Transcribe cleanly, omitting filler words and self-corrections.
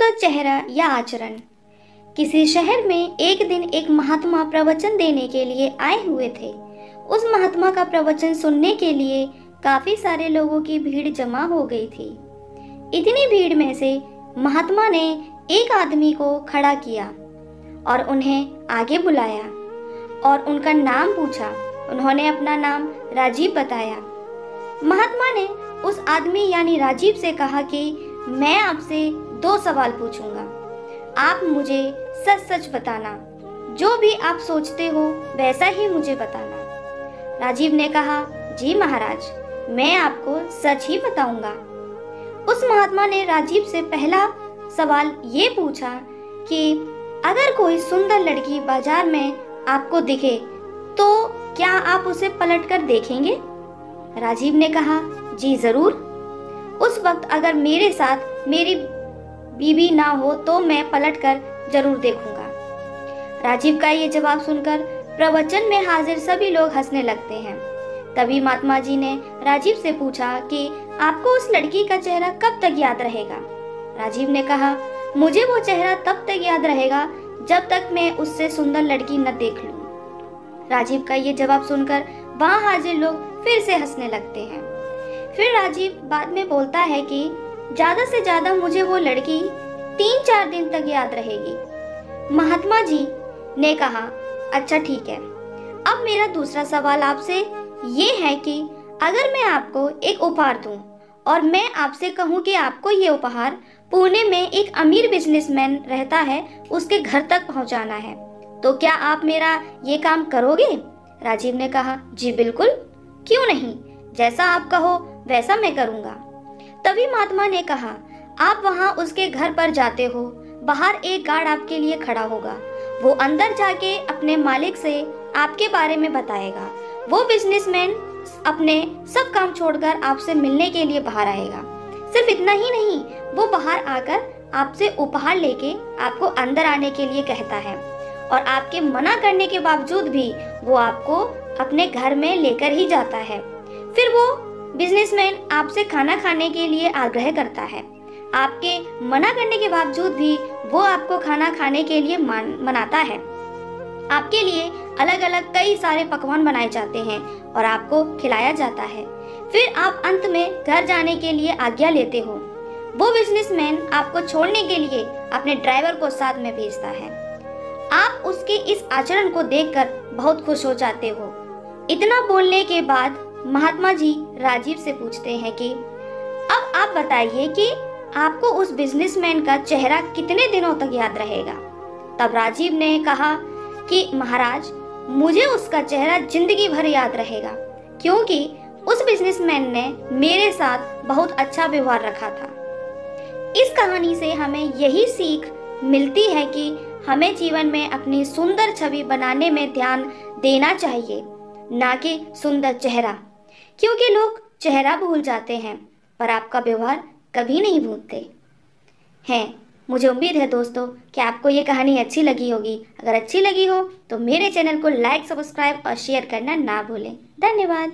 सुंदर चेहरा या आचरण। किसी शहर में एक दिन एक महात्मा प्रवचन देने के लिए आए हुए थे। उस महात्मा का प्रवचन सुनने के लिए काफी सारे लोगों की भीड़ जमा हो गई थी। इतनी भीड़ में से महात्मा ने एक आदमी को खड़ा किया और उन्हें आगे बुलाया और उनका नाम पूछा। उन्होंने अपना नाम राजीव बताया। महात्मा ने उस आदमी यानी राजीव से कहा कि मैं आपसे 2 सवाल पूछूंगा, आप मुझे सच सच बताना, जो भी आप सोचते हो वैसा ही मुझे बताना। राजीव ने कहा, जी महाराज, मैं आपको सच ही बताऊंगा। उस महात्मा ने राजीव से पहला सवाल ये पूछा कि अगर कोई सुंदर लड़की बाजार में आपको दिखे तो क्या आप उसे पलटकर देखेंगे? राजीव ने कहा, जी जरूर। उस वक्त अगर मेरे साथ मेरी बीवी ना हो तो मैं पलटकर जरूर देखूंगा। राजीव का ये जवाब सुनकर प्रवचन में हाजिर सभी लोग हंसने लगते हैं। तभी महात्मा जी ने राजीव से पूछा कि आपको उस लड़की का चेहरा कब तक याद रहेगा? राजीव ने कहा, मुझे वो चेहरा तब तक याद रहेगा जब तक मैं उससे सुंदर लड़की न देख लूं। राजीव का ये जवाब सुनकर वहां हाजिर लोग फिर से हंसने लगते हैं। फिर राजीव बाद में बोलता है कि ज्यादा से ज्यादा मुझे वो लड़की 3-4 दिन तक याद रहेगी। महात्मा जी ने कहा, अच्छा ठीक है। अब मेरा दूसरा सवाल आपसे ये है कि अगर मैं आपको एक उपहार दूं और मैं आपसे कहूं कि आपको ये उपहार पुणे में एक अमीर बिजनेसमैन रहता है, उसके घर तक पहुंचाना है, तो क्या आप मेरा ये काम करोगे? राजीव ने कहा, जी बिल्कुल, क्यों नहीं, जैसा आप कहो वैसा मैं करूंगा। तभी महात्मा ने कहा, आप वहां उसके घर पर जाते हो, बाहर एक गार्ड आपके लिए खड़ा होगा। वो अंदर जाके अपने मालिक से आपके बारे में बताएगा। वो बिजनेसमैन अपने सब काम छोड़कर आपसे मिलने के लिए बाहर आएगा। सिर्फ इतना ही नहीं, वो बाहर आकर आपसे उपहार लेके आपको अंदर आने के लिए कहता है और आपके मना करने के बावजूद भी वो आपको अपने घर में लेकर ही जाता है। फिर वो बिजनेसमैन आपसे खाना खाने के लिए आग्रह करता है। आपके मना करने के बावजूद भी वो आपको खाना खाने के लिए मनाता है। आपके लिए अलग अलग कई सारे पकवान बनाए जाते हैं और आपको खिलाया जाता है। फिर आप अंत में घर जाने के लिए आज्ञा लेते हो। वो बिजनेसमैन आपको छोड़ने के लिए अपने ड्राइवर को साथ में भेजता है। आप उसके इस आचरण को देखकर बहुत खुश हो जाते हो। इतना बोलने के बाद महात्मा जी राजीव से पूछते हैं कि अब आप बताइए कि आपको उस बिजनेसमैन का चेहरा कितने दिनों तक याद रहेगा? तब राजीव ने कहा कि महाराज, मुझे उसका चेहरा जिंदगी भर याद रहेगा, क्योंकि उस बिजनेसमैन ने मेरे साथ बहुत अच्छा व्यवहार रखा था। इस कहानी से हमें यही सीख मिलती है कि हमें जीवन में अपनी सुंदर छवि बनाने में ध्यान देना चाहिए, ना कि सुंदर चेहरा, क्योंकि लोग चेहरा भूल जाते हैं पर आपका व्यवहार कभी नहीं भूलते हैं। मुझे उम्मीद है दोस्तों कि आपको ये कहानी अच्छी लगी होगी। अगर अच्छी लगी हो तो मेरे चैनल को लाइक, सब्सक्राइब और शेयर करना ना भूलें। धन्यवाद।